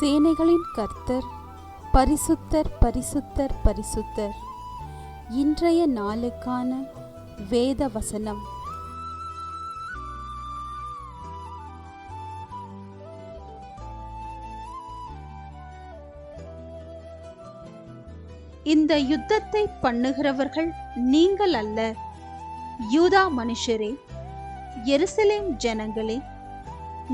சேனைகளின் கர்த்தர் பரிசுத்தர் பரிசுத்தர் பரிசுத்தர். இன்றைய நாளுக்கான வேத வசனம். இந்த யுத்தத்தை பண்ணுகிறவர்கள் நீங்கள் அல்ல, யூதா மனுஷரே, எருசலேம் ஜனங்களே,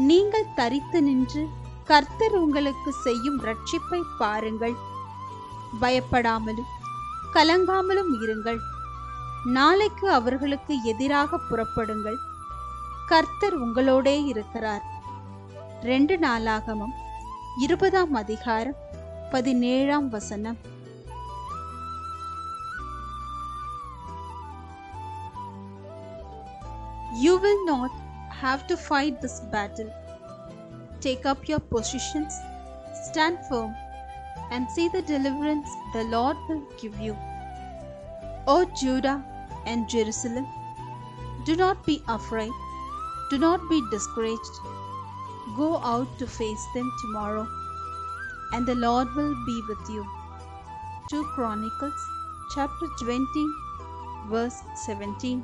நீங்கள் தரித்து நின்று கர்த்தர் உங்களுக்கு செய்யும் ரட்சிப்பை பாருங்கள். பயப்படாமலும் கலங்காமலும் இருங்கள். நாளைக்கு அவர்களுக்கு எதிராக புறப்படுங்கள். கர்த்தர் உங்களோடே இருக்கிறார். 2 நாளாகமம் 20ஆம் அதிகாரம் 17ஆம் வசனம். You will not have to fight this battle. Take up your positions, stand firm, and see the deliverance the Lord will give you. O Judah and Jerusalem, do not be afraid, do not be discouraged. Go out to face them tomorrow, and the Lord will be with you. 2 Chronicles chapter 20 verse 17.